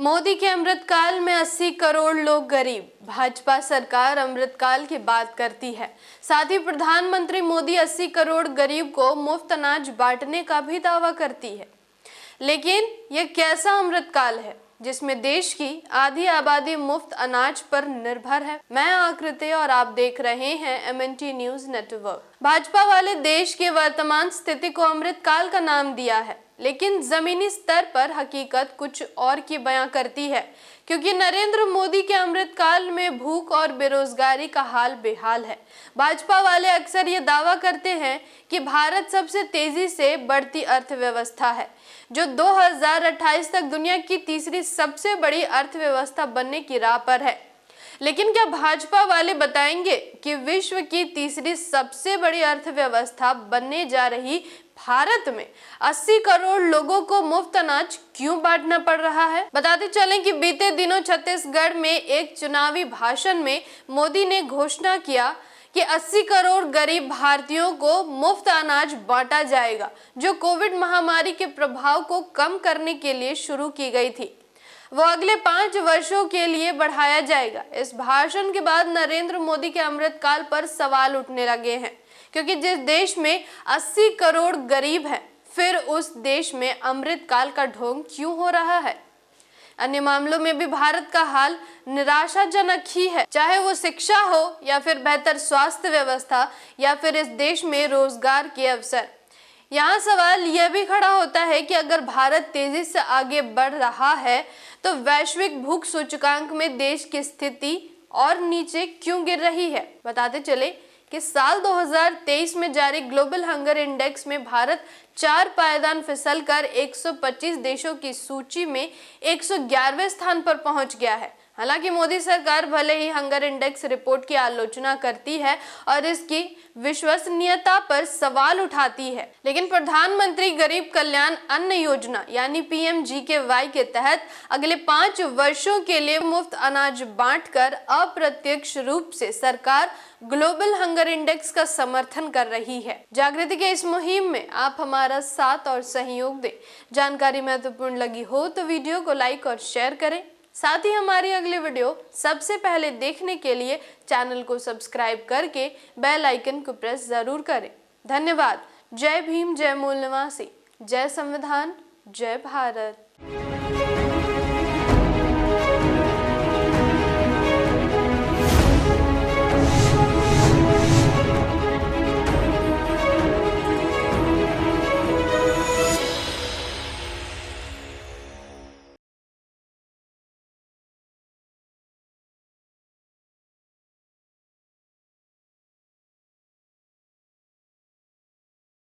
मोदी के अमृतकाल में 80 करोड़ लोग गरीब। भाजपा सरकार अमृतकाल की बात करती है, साथ ही प्रधानमंत्री मोदी 80 करोड़ गरीब को मुफ्त अनाज बांटने का भी दावा करती है। लेकिन यह कैसा अमृतकाल है जिसमें देश की आधी आबादी मुफ्त अनाज पर निर्भर है? मैं आकृति और आप देख रहे हैं MNT न्यूज नेटवर्क। भाजपा वाले देश की वर्तमान स्थिति को अमृतकाल का नाम दिया है, लेकिन जमीनी स्तर पर हकीकत कुछ और की बयां करती है, क्योंकि नरेंद्र मोदी के अमृतकाल में भूख और बेरोजगारी का हाल बेहाल है। भाजपा वाले अक्सर ये दावा करते हैं कि भारत सबसे तेजी से बढ़ती अर्थव्यवस्था है, जो 2028 तक दुनिया की तीसरी सबसे बड़ी अर्थव्यवस्था बनने की राह पर है। लेकिन क्या भाजपा वाले बताएंगे कि विश्व की तीसरी सबसे बड़ी अर्थव्यवस्था बनने जा रही भारत में 80 करोड़ लोगों को मुफ्त अनाज क्यों बांटना पड़ रहा है? बताते चलें कि बीते दिनों छत्तीसगढ़ में एक चुनावी भाषण में मोदी ने घोषणा किया कि 80 करोड़ गरीब भारतीयों को मुफ्त अनाज बांटा जाएगा, जो कोविड महामारी के प्रभाव को कम करने के लिए शुरू की गई थी। वो अगले 5 वर्षों के लिए बढ़ाया जाएगा। इस भाषण के बाद नरेंद्र मोदी के अमृतकाल पर सवाल उठने लगे हैं, क्योंकि जिस देश में 80 करोड़ गरीब हैं, फिर उस देश में अमृतकाल का ढोंग क्यों हो रहा है? अन्य मामलों में भी भारत का हाल निराशाजनक ही है, चाहे वो शिक्षा हो या फिर बेहतर स्वास्थ्य व्यवस्था या फिर इस देश में रोजगार के अवसर। यहाँ सवाल यह भी खड़ा होता है कि अगर भारत तेजी से आगे बढ़ रहा है तो वैश्विक भूख सूचकांक में देश की स्थिति और नीचे क्यों गिर रही है? बताते चले कि साल 2023 में जारी ग्लोबल हंगर इंडेक्स में भारत 4 पायदान फिसलकर 125 देशों की सूची में 111वें स्थान पर पहुंच गया है। हालांकि मोदी सरकार भले ही हंगर इंडेक्स रिपोर्ट की आलोचना करती है और इसकी विश्वसनीयता पर सवाल उठाती है, लेकिन प्रधानमंत्री गरीब कल्याण अन्न योजना यानी PMGKY के तहत अगले 5 वर्षों के लिए मुफ्त अनाज बांटकर अप्रत्यक्ष रूप से सरकार ग्लोबल हंगर इंडेक्स का समर्थन कर रही है। जागृति के इस मुहिम में आप हमारा साथ और सहयोग दें। जानकारी महत्वपूर्ण लगी हो तो वीडियो को लाइक और शेयर करें। साथ ही हमारी अगली वीडियो सबसे पहले देखने के लिए चैनल को सब्सक्राइब करके बेल आइकन को प्रेस जरूर करें। धन्यवाद। जय भीम, जय मूल निवासी, जय संविधान, जय भारत।